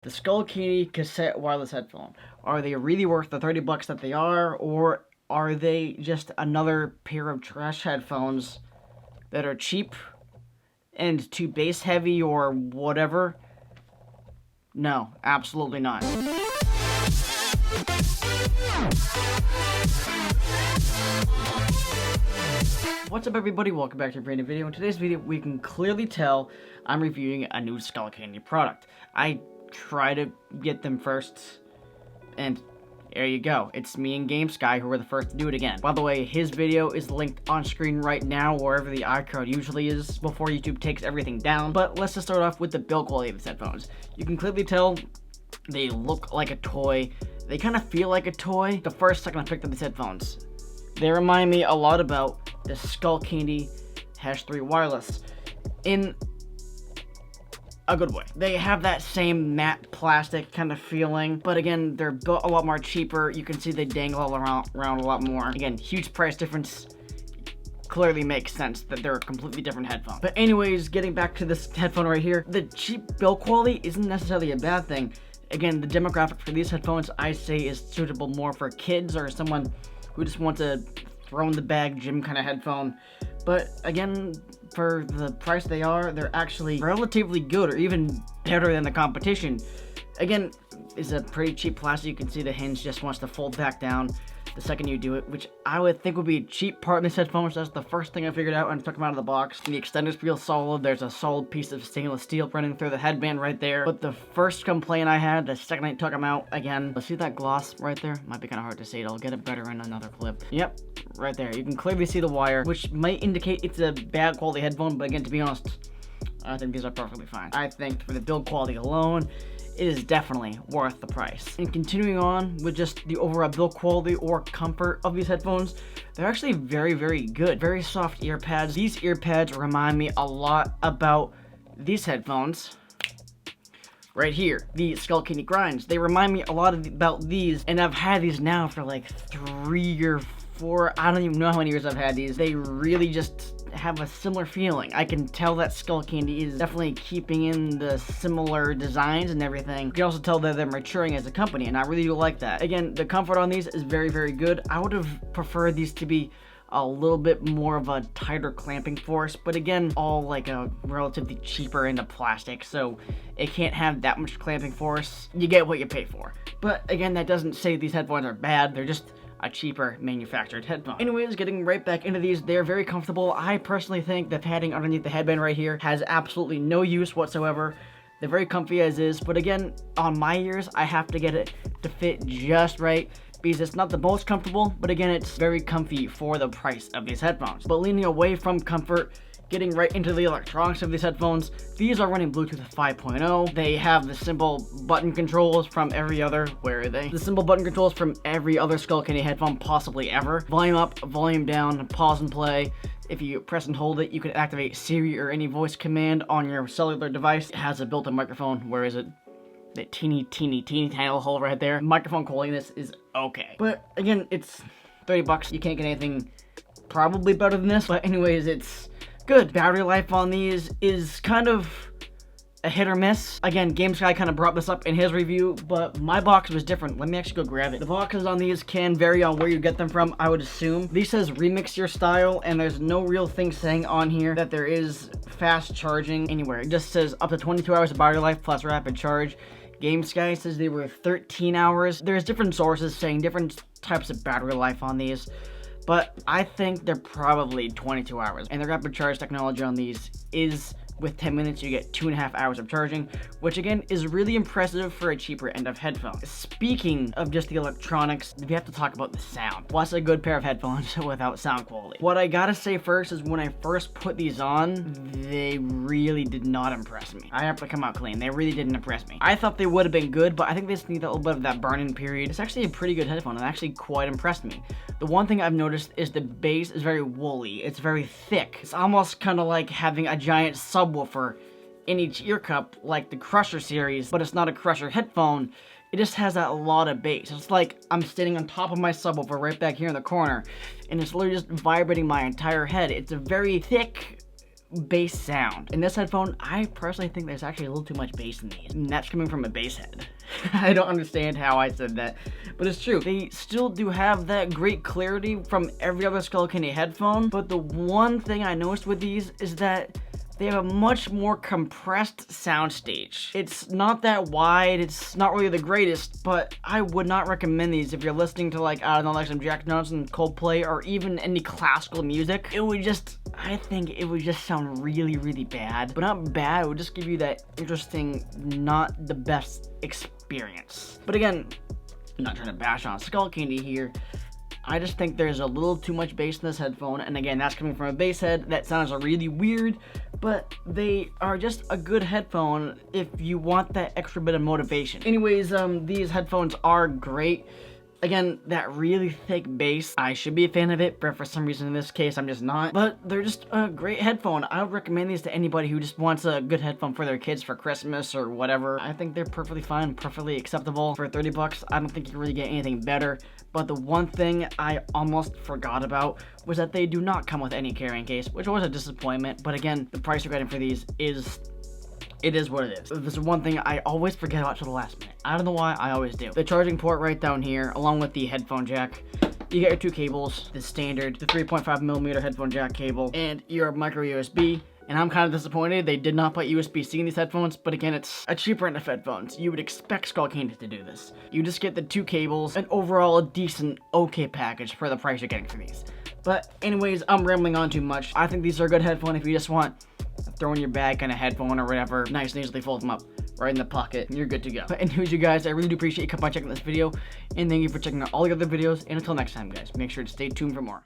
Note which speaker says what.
Speaker 1: The Skullcandy cassette wireless headphone. Are they really worth the 30 bucks that they are, or are they just another pair of trash headphones that are cheap and too bass heavy or whatever? No, absolutely not. What's up, everybody? Welcome back to a brand new video. In today's video, we can clearly tell I'm reviewing a new Skullcandy product. I try to get them first, and there you go. It's me and GameSky who were the first to do it again. By the way, his video is linked on screen right now, wherever the iCard usually is, before YouTube takes everything down. But let's just start off with the build quality of these headphones. You can clearly tell they look like a toy. They kind of feel like a toy. The first second I picked up these headphones, they remind me a lot about the Skullcandy #3 wireless in a good way. They have that same matte plastic kind of feeling, but again, they're built a lot more cheaper. You can see they dangle around a lot more. Again, huge price difference. Clearly makes sense that they're a completely different headphone. But anyways, getting back to this headphone right here, the cheap build quality isn't necessarily a bad thing. Again, the demographic for these headphones, I say, is suitable more for kids or someone who just wants a throw in the bag gym kind of headphone. But again, for the price they are, they're actually relatively good, or even better than the competition. Again, it's a pretty cheap plastic. You can see the hinge just wants to fold back down the second you do it, which I would think would be a cheap part in this headphone. That's the first thing I figured out when I took them out of the box. The extenders feel solid. There's a solid piece of stainless steel running through the headband right there. But the first complaint I had the second I took them out, again, see that gloss right there? Might be kind of hard to see. I'll get it better in another clip. Yep, right there. You can clearly see the wire, which might indicate it's a bad quality headphone, but again, to be honest, I think these are perfectly fine. I think for the build quality alone, it is definitely worth the price. And continuing on with just the overall build quality or comfort of these headphones, they're actually very, very good. Very soft ear pads. These ear pads remind me a lot about these headphones right here, the Skullcandy Grinds. They remind me a lot about these, and I've had these now for like 3 or 4, I don't even know how many years I've had these. They really just have a similar feeling. I can tell that Skullcandy is definitely keeping in the similar designs and everything. You can also tell that they're maturing as a company, and I really do like that. Again, the comfort on these is very, very good. I would have preferred these to be a little bit more of a tighter clamping force, but again, all like a relatively cheaper end of plastic, so it can't have that much clamping force. You get what you pay for. But again, that doesn't say these headphones are bad. They're just a cheaper manufactured headphone. Anyways, getting right back into these, they're very comfortable. I personally think the padding underneath the headband right here has absolutely no use whatsoever. They're very comfy as is, but again, on my ears, I have to get it to fit just right, because it's not the most comfortable, but again, it's very comfy for the price of these headphones. But leaning away from comfort, getting right into the electronics of these headphones, these are running Bluetooth 5.0. They have the simple button controls from every other, where are they? The simple button controls from every other Skullcandy headphone possibly ever. Volume up, volume down, pause and play. If you press and hold it, you can activate Siri or any voice command on your cellular device. It has a built-in microphone. Where is it? That teeny tiny little hole right there. Microphone quality is okay. But again, it's 30 bucks. You can't get anything probably better than this. But anyways, it's good. Battery life on these is kind of a hit or miss. Again, GameSky kind of brought this up in his review, but my box was different. Let me actually go grab it. The boxes on these can vary on where you get them from, I would assume. These says remix your style, and there's no real thing saying on here that there is fast charging anywhere. It just says up to 22 hours of battery life plus rapid charge. GameSky says they were 13 hours. There's different sources saying different types of battery life on these, but I think they're probably 22 hours. And the rapid charge technology on these is, with 10 minutes, you get 2.5 hours of charging, which again is really impressive for a cheaper end of headphone. Speaking of just the electronics, we have to talk about the sound. What's a good pair of headphones without sound quality? What I gotta say first is when I first put these on, they really did not impress me. I have to come out clean. They really didn't impress me. I thought they would have been good, but I think they just need a little bit of that burn-in period. It's actually a pretty good headphone. It actually quite impressed me. The one thing I've noticed is the bass is very woolly. It's very thick. It's almost kind of like having a giant subwoofer in each ear cup, like the Crusher series, but it's not a Crusher headphone. It just has that lot of bass. It's like I'm standing on top of my subwoofer right back here in the corner, and it's literally just vibrating my entire head. It's a very thick, bass sound. In this headphone, I personally think there's actually a little too much bass in these, and that's coming from a bass head. I don't understand how I said that, but it's true. They still do have that great clarity from every other Skullcandy headphone, but the one thing I noticed with these is that they have a much more compressed soundstage. It's not that wide, it's not really the greatest, but I would not recommend these if you're listening to, like, I don't know, like some Jack Johnson, Coldplay, or even any classical music. It would just, I think it would just sound really, really bad. But not bad, it would just give you that interesting, not the best experience. But again, I'm not trying to bash on Skullcandy here. I just think there's a little too much bass in this headphone, and again, that's coming from a bass head. That sounds really weird, but they are just a good headphone if you want that extra bit of motivation. Anyways, these headphones are great. Again, that really thick bass, I should be a fan of it, but for some reason in this case, I'm just not. But they're just a great headphone. I would recommend these to anybody who just wants a good headphone for their kids for Christmas or whatever. I think they're perfectly fine, perfectly acceptable. For 30 bucks, I don't think you can really get anything better. But the one thing I almost forgot about was that they do not come with any carrying case, which was a disappointment. But again, the price you're getting for these is... it is what it is. This is one thing I always forget about to the last minute. I don't know why, I always do. The charging port right down here, along with the headphone jack. You get your two cables, the standard, the 3.5mm headphone jack cable, and your micro USB. And I'm kind of disappointed they did not put USB-C in these headphones, but again, it's a cheaper end of headphones. You would expect Skullcandy to do this. You just get the two cables, and overall a decent, okay package for the price you're getting for these. But anyways, I'm rambling on too much. I think these are a good headphone if you just want throw in your bag kind of headphone or whatever, nice and easily fold them up right in the pocket, and you're good to go. But anyways, you guys, I really do appreciate you coming by checking this video, and thank you for checking out all the other videos, and until next time, guys, make sure to stay tuned for more.